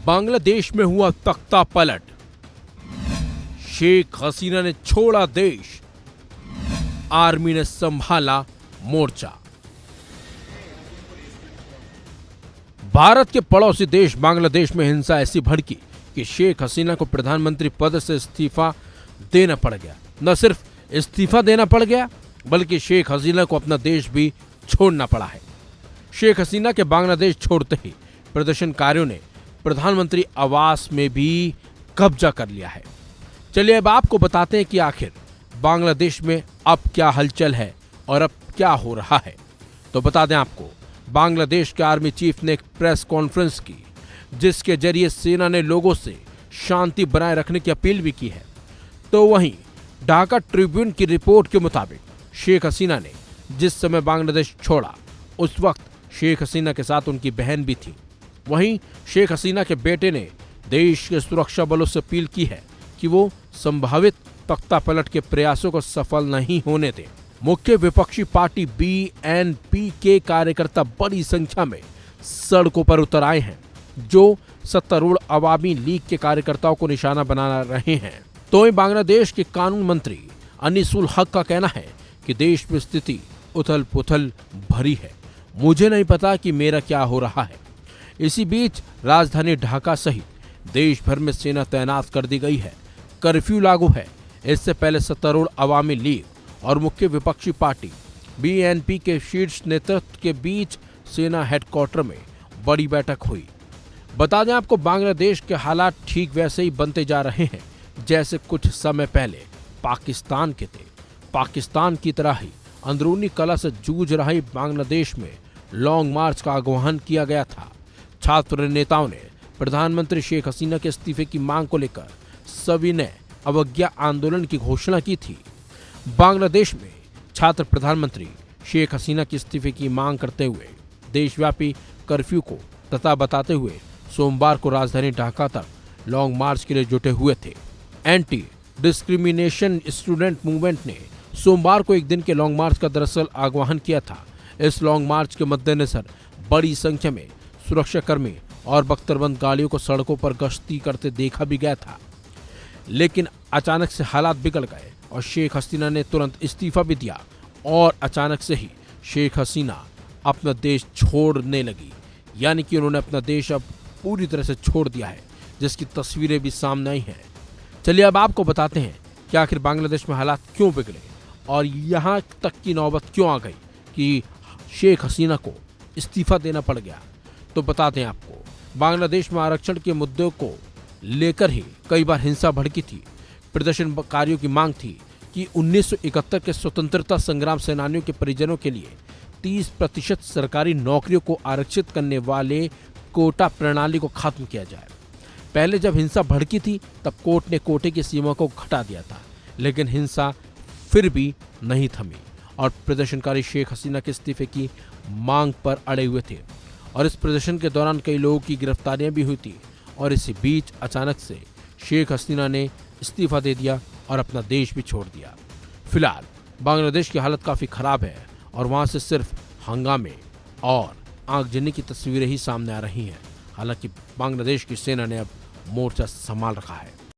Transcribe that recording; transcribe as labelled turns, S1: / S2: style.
S1: बांग्लादेश में हुआ तख्ता पलट, शेख हसीना ने छोड़ा देश, आर्मी ने संभाला मोर्चा। भारत के पड़ोसी देश बांग्लादेश में हिंसा ऐसी भड़की कि शेख हसीना को प्रधानमंत्री पद से इस्तीफा देना पड़ गया। न सिर्फ इस्तीफा देना पड़ गया बल्कि शेख हसीना को अपना देश भी छोड़ना पड़ा है। शेख हसीना के बांग्लादेश छोड़ते ही प्रदर्शनकारियों ने प्रधानमंत्री आवास में भी कब्जा कर लिया है। चलिए अब आपको बताते हैं कि आखिर बांग्लादेश में अब क्या हलचल है और अब क्या हो रहा है। तो बता दें आपको, बांग्लादेश के आर्मी चीफ ने एक प्रेस कॉन्फ्रेंस की जिसके जरिए सेना ने लोगों से शांति बनाए रखने की अपील भी की है। तो वहीं ढाका ट्रिब्यून की रिपोर्ट के मुताबिक शेख हसीना ने जिस समय बांग्लादेश छोड़ा उस वक्त शेख हसीना के साथ उनकी बहन भी थी। वहीं शेख हसीना के बेटे ने देश के सुरक्षा बलों से अपील की है कि वो संभावित तख्ता पलट के प्रयासों को सफल नहीं होने दें। मुख्य विपक्षी पार्टी BNP के कार्यकर्ता बड़ी संख्या में सड़कों पर उतर आए हैं, जो सत्तारूढ़ अवामी लीग के कार्यकर्ताओं को निशाना बना रहे हैं। तो वहीं बांग्लादेश के कानून मंत्री अनीसुल हक का कहना है कि देश में स्थिति उथल पुथल भरी है, मुझे नहीं पता कि मेरा क्या हो रहा है। इसी बीच राजधानी ढाका सहित देश भर में सेना तैनात कर दी गई है, कर्फ्यू लागू है। इससे पहले सत्तारूढ़ अवामी लीग और मुख्य विपक्षी पार्टी BNP के शीर्ष नेतृत्व के बीच सेना हेडक्वार्टर में बड़ी बैठक हुई। बता दें आपको, बांग्लादेश के हालात ठीक वैसे ही बनते जा रहे हैं जैसे कुछ समय पहले पाकिस्तान के थे। पाकिस्तान की तरह ही अंदरूनी कलह से जूझ रही बांग्लादेश में लॉन्ग मार्च का आह्वान किया गया था। छात्र नेताओं ने प्रधानमंत्री शेख हसीना के इस्तीफे की मांग को लेकर सविनय अवज्ञा आंदोलन की घोषणा की थी। बांग्लादेश में छात्र प्रधानमंत्री शेख हसीना के इस्तीफे की मांग करते हुए देशव्यापी कर्फ्यू को तथा बताते हुए सोमवार को राजधानी ढाका तक लॉन्ग मार्च के लिए जुटे हुए थे। एंटी डिस्क्रिमिनेशन स्टूडेंट मूवमेंट ने सोमवार को एक दिन के लॉन्ग मार्च का दरअसल आह्वान किया था। इस लॉन्ग मार्च के मद्देनजर बड़ी संख्या में सुरक्षाकर्मी और बख्तरबंद गाड़ियों को सड़कों पर गश्ती करते देखा भी गया था, लेकिन अचानक से हालात बिगड़ गए और शेख हसीना ने तुरंत इस्तीफा भी दिया और अचानक से ही शेख हसीना अपना देश छोड़ने लगी। यानी कि उन्होंने अपना देश अब पूरी तरह से छोड़ दिया है, जिसकी तस्वीरें भी सामने आई हैं। चलिए अब आपको बताते हैं कि आखिर बांग्लादेश में हालात क्यों बिगड़े और यहाँ तक की नौबत क्यों आ गई कि शेख हसीना को इस्तीफा देना पड़ गया। तो बताते हैं आपको, बांग्लादेश में आरक्षण के मुद्दों को लेकर ही कई बार हिंसा भड़की थी। प्रदर्शनकारियों की मांग थी कि 1971 के स्वतंत्रता संग्राम सेनानियों के परिजनों के लिए 30% सरकारी नौकरियों को आरक्षित करने वाले कोटा प्रणाली को खत्म किया जाए। पहले जब हिंसा भड़की थी तब कोर्ट ने कोटे की सीमा को घटा दिया था, लेकिन हिंसा फिर भी नहीं थमी और प्रदर्शनकारी शेख हसीना के इस्तीफे की मांग पर अड़े हुए थे। और इस प्रदर्शन के दौरान कई लोगों की गिरफ्तारियां भी हुई थी। और इसी बीच अचानक से शेख हसीना ने इस्तीफा दे दिया और अपना देश भी छोड़ दिया। फिलहाल बांग्लादेश की हालत काफ़ी ख़राब है और वहाँ से सिर्फ हंगामे और आगजनी की तस्वीरें ही सामने आ रही हैं। हालांकि बांग्लादेश की सेना ने अब मोर्चा संभाल रखा है।